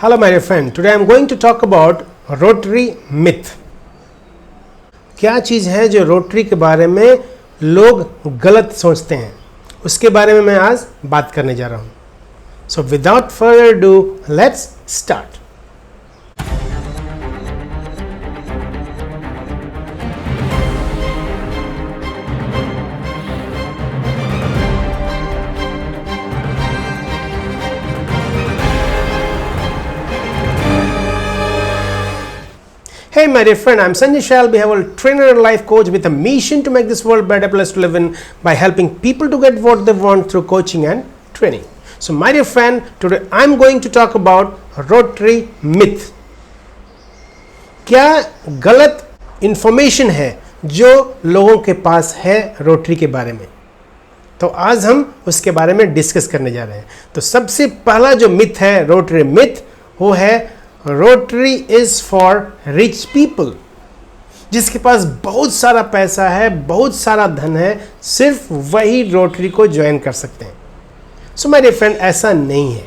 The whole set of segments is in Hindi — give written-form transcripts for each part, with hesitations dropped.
Hello my dear friend, today I am going to talk about Rotary myth. क्या चीज़ है जो रोटरी के बारे में लोग गलत सोचते हैं, उसके बारे में मैं आज बात करने जा रहा हूँ. So without further ado, let's start. Hey my dear friend, I'm Sanjay Shah, behavioral trainer and life coach with a mission to make this world a better place to live in by helping people to get what they want through coaching and training. So my dear friend, today I'm going to talk about Rotary myth. क्या गलत इंफॉर्मेशन है जो लोगों के पास है रोटरी के बारे में, तो आज हम उसके बारे में डिस्कस करने जा रहे हैं. तो सबसे पहला जो मिथ है, रोटरी मिथ, वो है Rotary is for rich people. जिसके पास बहुत सारा पैसा है, बहुत सारा धन है, सिर्फ वही रोटरी को ज्वाइन कर सकते हैं. सो माय डियर फ्रेंड, ऐसा नहीं है.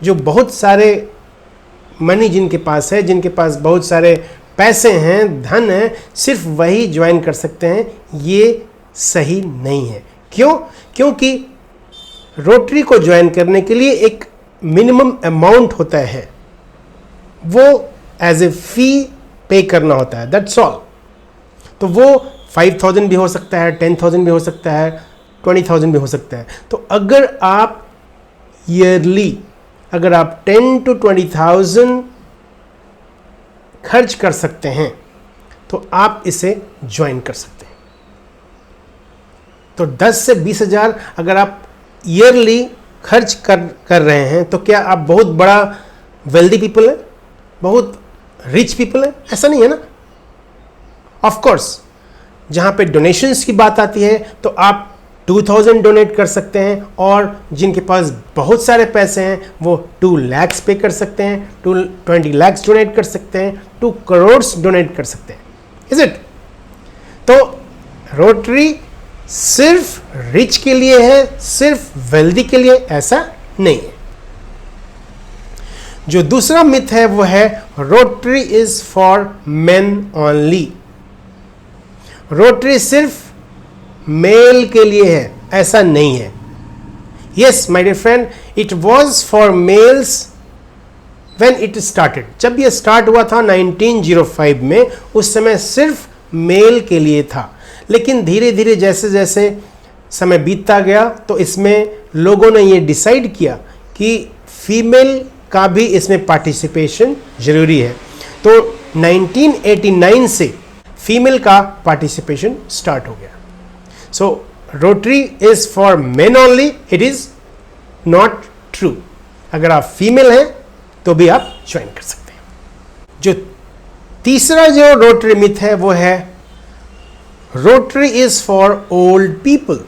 जो बहुत सारे मनी जिनके पास है, जिनके पास बहुत सारे पैसे हैं, धन है, सिर्फ वही ज्वाइन कर सकते हैं, ये सही नहीं है. क्यों? क्योंकि रोटरी को ज्वाइन करने के लिए एक मिनिमम अमाउंट होता है, वो एज ए फी पे करना होता है, दैट्स ऑल. तो वो 5,000 भी हो सकता है, 10,000 भी हो सकता है, 20,000 भी हो सकता है. तो अगर आप ईयरली अगर आप 10 to 20,000 खर्च कर सकते हैं तो आप इसे ज्वाइन कर सकते हैं. तो 10 से 20,000 अगर आप ईयरली खर्च कर रहे हैं तो क्या आप बहुत बड़ा वेल्दी पीपल है, बहुत रिच पीपल है? ऐसा नहीं है ना. ऑफ कोर्स जहाँ पे डोनेशंस की बात आती है तो आप 2,000 डोनेट कर सकते हैं, और जिनके पास बहुत सारे पैसे हैं वो 2 lakhs पे कर सकते हैं, 20 lakhs डोनेट कर सकते हैं, 2 crores डोनेट कर सकते हैं. Is it? तो रोटरी सिर्फ रिच के लिए है, सिर्फ वेल्दी के लिए ऐसा नहीं है. जो दूसरा मिथ है वो है Rotary is for men only. Rotary सिर्फ मेल के लिए है, ऐसा नहीं है. Yes my dear friend, it was for males when it started. जब ये स्टार्ट हुआ था 1905 में, उस समय सिर्फ मेल के लिए था. लेकिन धीरे धीरे जैसे जैसे समय बीतता गया तो इसमें लोगों ने ये डिसाइड किया कि फीमेल का भी इसमें पार्टिसिपेशन जरूरी है. तो 1989 से फीमेल का पार्टिसिपेशन स्टार्ट हो गया. So Rotary is for men only, it is not true. अगर आप फीमेल हैं तो भी आप ज्वाइन कर सकते हैं. जो तीसरा जो रोटरी मिथ है वो है Rotary is for old people.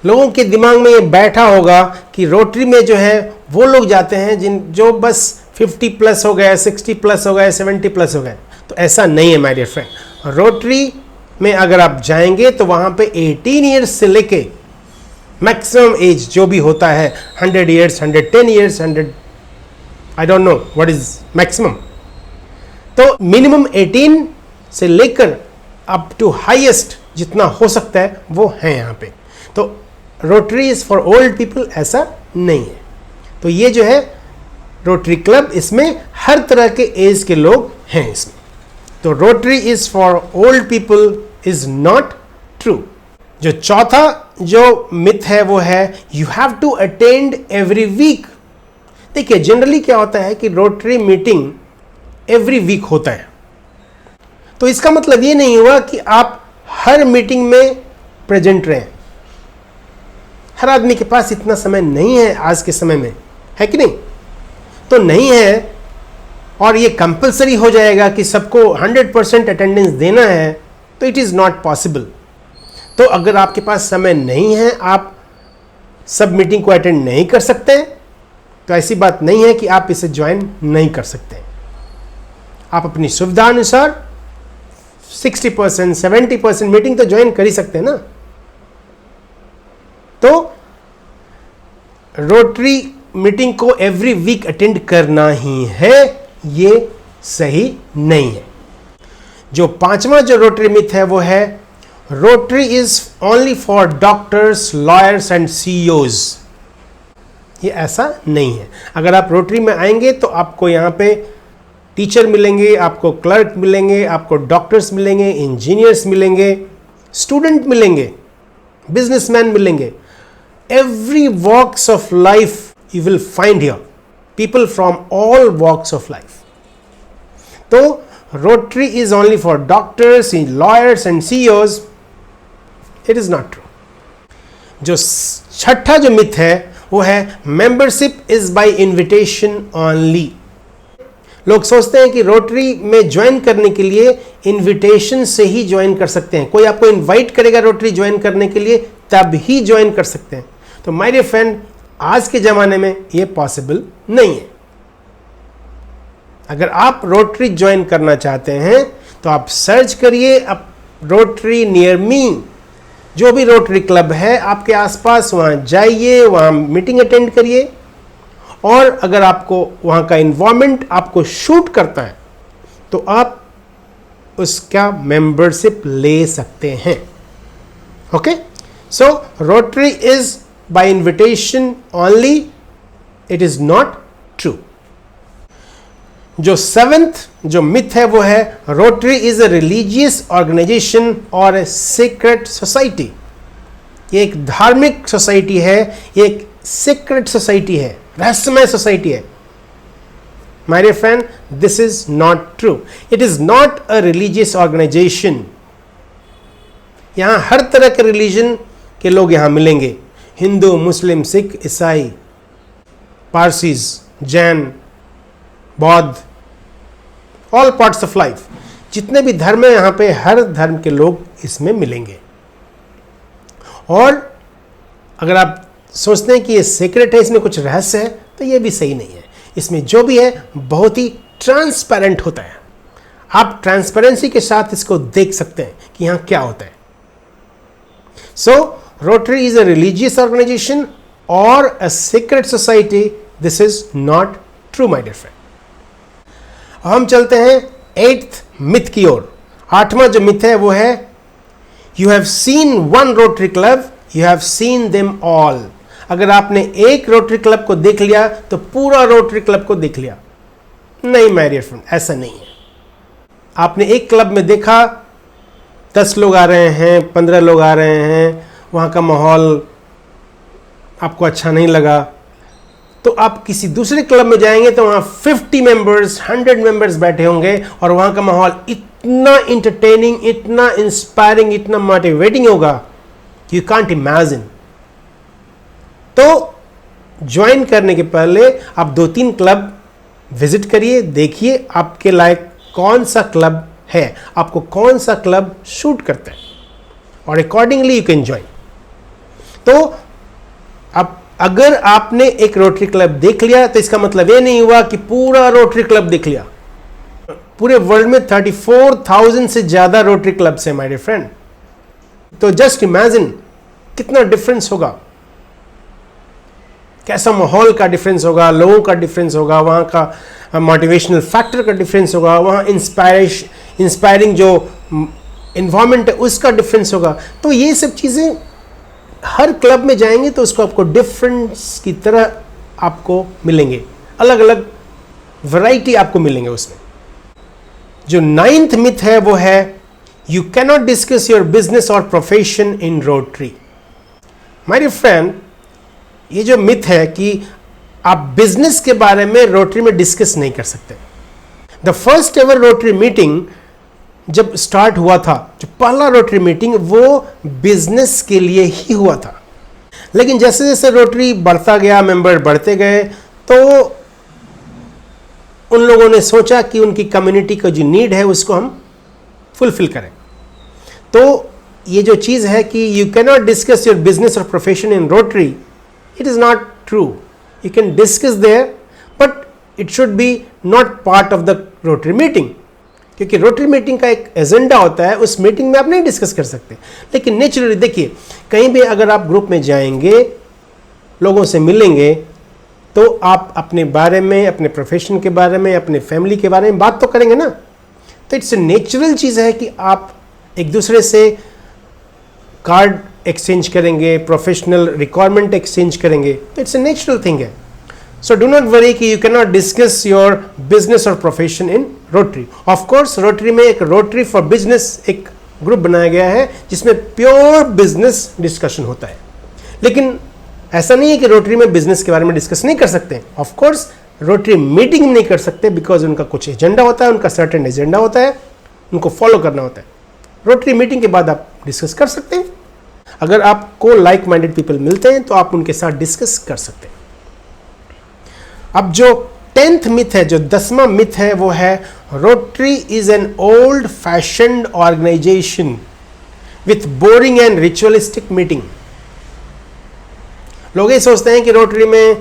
लोगों के दिमाग में ये बैठा होगा कि रोटरी में जो है वो लोग जाते हैं जो बस 50 प्लस हो गए, 60 प्लस हो गए, 70 प्लस हो गए. तो ऐसा नहीं है माय डियर फ्रेंड. रोटरी में अगर आप जाएंगे तो वहाँ पे 18 ईयर्स से लेके मैक्सिमम एज जो भी होता है 100 years, 110 years, 100 I don't know what is maximum. तो मिनिमम 18 से लेकर अप टू हाईएस्ट जितना हो सकता है वो है यहाँ पे. तो Rotary is for old people ऐसा नहीं है. तो ये जो है रोटरी क्लब, इसमें हर तरह के एज के लोग हैं इसमें. तो Rotary is for old people is not true. जो चौथा जो मिथ है वो है you have to attend every week. देखिए जनरली क्या होता है कि रोटरी मीटिंग एवरी वीक होता है. तो इसका मतलब ये नहीं हुआ कि आप हर मीटिंग में प्रेजेंट रहें. हर आदमी के पास इतना समय नहीं है आज के समय में, है कि नहीं? तो नहीं है और ये कंपलसरी हो जाएगा कि सबको 100% अटेंडेंस देना है, तो इट इज़ नॉट पॉसिबल. तो अगर आपके पास समय नहीं है, आप सब मीटिंग को अटेंड नहीं कर सकते, तो ऐसी बात नहीं है कि आप इसे ज्वाइन नहीं कर सकते. आप अपनी सुविधा अनुसार 60%, 70% मीटिंग तो ज्वाइन कर ही सकते हैं ना. तो रोटरी मीटिंग को एवरी वीक अटेंड करना ही है, ये सही नहीं है। जो पांचवा जो रोटरी मिथ है वो है Rotary is only for doctors, lawyers and CEOs. ये ऐसा नहीं है। अगर आप रोटरी में आएंगे तो आपको यहाँ पे टीचर मिलेंगे, आपको क्लर्क मिलेंगे, आपको डॉक्टर्स मिलेंगे, इंजीनियर्स मिलेंगे, स्टूडेंट मिलेंगे, बिजनेसमैन मिलेंगे। Every walks of life you will find here, people from all walks of life. तो Rotary is only for doctors, lawyers and CEOs, it is not true. जो छठा जो मिथ है वो है membership is by invitation only. लोग सोचते हैं कि रोटरी में ज्वाइन करने के लिए इनविटेशन से ही ज्वाइन कर सकते हैं, कोई आपको इनवाइट करेगा रोटरी ज्वाइन करने के लिए तब ही ज्वाइन कर सकते हैं। तो माय डियर फ्रेंड, आज के ज़माने में ये पॉसिबल नहीं है। अगर आप रोटरी ज्वाइन करना चाहते हैं तो आप सर्च करिए अब रोटरी नियर मी, जो भी रोटरी क्लब है आपके आसपास वहाँ जाइए, वहाँ मीटिंग अटेंड करिए। और अगर आपको वहाँ का इन्वायरमेंट आपको शूट करता है तो आप उसका मेंबरशिप ले सकते हैं। Okay, so Rotary is by invitation only, it is not true. जो सेवेंथ जो मिथ है वो है Rotary is a religious organisation और ए सीक्रेट सोसाइटी। ये एक धार्मिक सोसाइटी है, ये एक सीक्रेट सोसाइटी है, रहस्यमय सोसाइटी है। My dear friend, this is not true. It is not a religious organisation. यहां हर तरह के रिलीजन के लोग यहां मिलेंगे, हिंदू, मुस्लिम, सिख, ईसाई, पारसीज, जैन, बौद्ध, ऑल पार्ट्स ऑफ लाइफ। जितने भी धर्म है यहां पे हर धर्म के लोग इसमें मिलेंगे। और अगर आप सोचते हैं कि ये सीक्रेट है, इसमें कुछ रहस्य है, तो ये भी सही नहीं है। इसमें जो भी है बहुत ही ट्रांसपेरेंट होता है। आप ट्रांसपेरेंसी के साथ इसको देख सकते हैं कि यहाँ क्या होता है। So Rotary is a religious organisation और a secret society, this is not true my dear friend. हम चलते हैं 8th मिथ की ओर। 8वां जो मिथ है वो है you have seen one rotary club, you have seen them all. अगर आपने एक रोटरी क्लब को देख लिया तो पूरा रोटरी क्लब को देख लिया। नहीं माय डियर फ्रेंड, ऐसा नहीं है। आपने एक क्लब में देखा 10 लोग आ रहे हैं, 15 लोग आ रहे हैं, वहाँ का माहौल आपको अच्छा नहीं लगा, तो आप किसी दूसरे क्लब में जाएंगे तो वहाँ 50 मेंबर्स, 100 मेंबर्स बैठे होंगे और वहाँ का माहौल इतना इंटरटेनिंग, इतना इंस्पायरिंग, इतना मोटिवेटिंग होगा, यू कांट इमेजिन। तो ज्वाइन करने के पहले आप 2-3 क्लब विजिट करिए, देखिए आपके लायक कौन सा क्लब है, आपको कौन सा क्लब शूट करता है, और अकॉर्डिंगली यू कैन ज्वाइन। तो अब अगर आपने एक रोटरी क्लब देख लिया तो इसका मतलब ये नहीं हुआ कि पूरा रोटरी क्लब देख लिया। पूरे वर्ल्ड में 34,000 से ज्यादा रोटरी क्लब्स हैं माय डियर फ्रेंड। तो जस्ट इमेजिन कितना डिफरेंस होगा, कैसा माहौल का डिफरेंस होगा, लोगों का डिफरेंस होगा, वहाँ का मोटिवेशनल फैक्टर का डिफरेंस होगा, वहाँ इंस्पायरिंग जो इन्वायरमेंट है उसका डिफरेंस होगा। तो ये सब चीज़ें हर क्लब में जाएंगे तो उसको आपको डिफरेंस की तरह आपको मिलेंगे, अलग अलग वैरायटी आपको मिलेंगे उसमें। जो 9th मिथ है वो है you cannot discuss your business और profession in Rotary. My dear friend, ये जो मिथ है कि आप बिजनेस के बारे में रोटरी में डिस्कस नहीं कर सकते। The first ever rotary meeting जब स्टार्ट हुआ था, जो पहला रोटरी मीटिंग, वो बिजनेस के लिए ही हुआ था। लेकिन जैसे जैसे रोटरी बढ़ता गया, मेंबर बढ़ते गए, तो उन लोगों ने सोचा कि उनकी कम्युनिटी का जो नीड है उसको हम फुलफिल करें। तो ये जो चीज़ है कि you can not discuss your business और profession in Rotary, it is not true. You can discuss there, but it should be not part of the Rotary meeting, क्योंकि रोटरी मीटिंग का एक एजेंडा होता है, उस मीटिंग में आप नहीं डिस्कस कर सकते। लेकिन नेचुरली देखिए, कहीं भी अगर आप ग्रुप में जाएंगे, लोगों से मिलेंगे, तो आप अपने बारे में, अपने प्रोफेशन के बारे में, अपने फैमिली के बारे में बात तो करेंगे ना। तो इट्स नेचुरल चीज़ है कि आप एक दूसरे से कार्ड एक्सचेंज करेंगे, प्रोफेशनल रिक्वायरमेंट एक्सचेंज करेंगे, तो इट्स ए नेचुरल थिंग है। सो डू नॉट वरी कि you can not discuss your business और profession in Rotary. Of course Rotary में एक रोटरी फॉर बिजनेस एक ग्रुप बनाया गया है जिसमें प्योर बिजनेस डिस्कशन होता है, लेकिन ऐसा नहीं है कि रोटरी में बिजनेस के बारे में डिस्कस नहीं कर सकते। ऑफ कोर्स रोटरी मीटिंग नहीं कर सकते बिकॉज उनका कुछ एजेंडा होता है, उनका सर्टेन एजेंडा होता है, उनको फॉलो करना होता है। रोटरी मीटिंग के बाद आप डिस्कस कर सकते हैं। अगर आपको लाइक माइंडेड पीपल मिलते हैं तो आप उनके साथ डिस्कस कर सकते हैं। अब जो 10th मिथ है, जो 10वां मिथ है, वो है Rotary is an old fashioned organisation with boring and ritualistic meeting. लोग ये सोचते हैं कि रोटरी में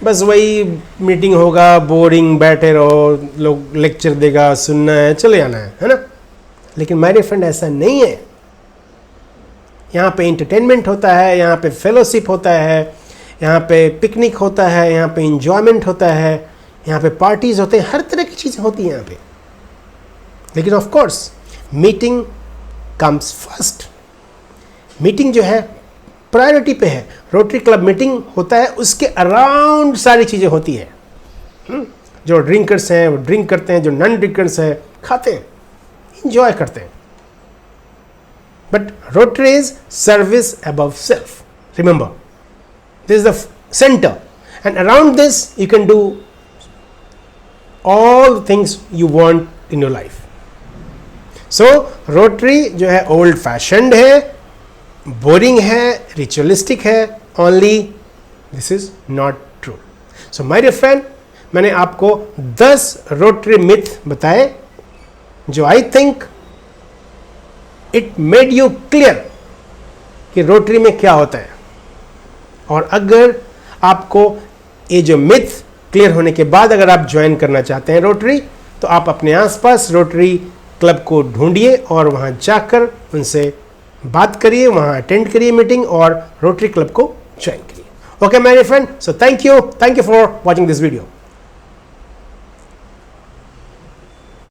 बस वही मीटिंग होगा, बोरिंग, बैठे रहो, लोग लेक्चर देगा, सुनना है, चले आना है ना। लेकिन माय डियर फ्रेंड ऐसा नहीं है। यहाँ पे इंटरटेनमेंट होता है, यहाँ पे फेलोशिप होता है, यहाँ पे पिकनिक होता है, यहाँ पे इंजॉयमेंट होता है, यहाँ पे पार्टीज होते हैं, हर तरह की चीज़ें होती हैं यहाँ पे। लेकिन of course meeting comes first. Meeting जो है प्रायोरिटी पे है। रोटरी क्लब मीटिंग होता है, उसके अराउंड सारी चीज़ें होती है। जो ड्रिंकर्स हैं वो ड्रिंक करते हैं, जो नॉन ड्रिंकर्स हैं खाते हैं, इंजॉय करते हैं। But rotary is service above self. Remember, this is the center, and around this you can do all the things you want in your life. So Rotary जो है old fashioned है, boring है, ritualistic है, only this is not true. So my dear friend, मैंने आपको 10 Rotary myth बताए जो I think it made you clear कि Rotary में क्या होता है। और अगर आपको ये जो मिथ क्लियर होने के बाद अगर आप ज्वाइन करना चाहते हैं रोटरी, तो आप अपने आसपास रोटरी क्लब को ढूंढिए और वहाँ जाकर उनसे बात करिए, वहाँ अटेंड करिए मीटिंग और रोटरी क्लब को ज्वाइन करिए। Okay my dear friend, so thank you for watching this video.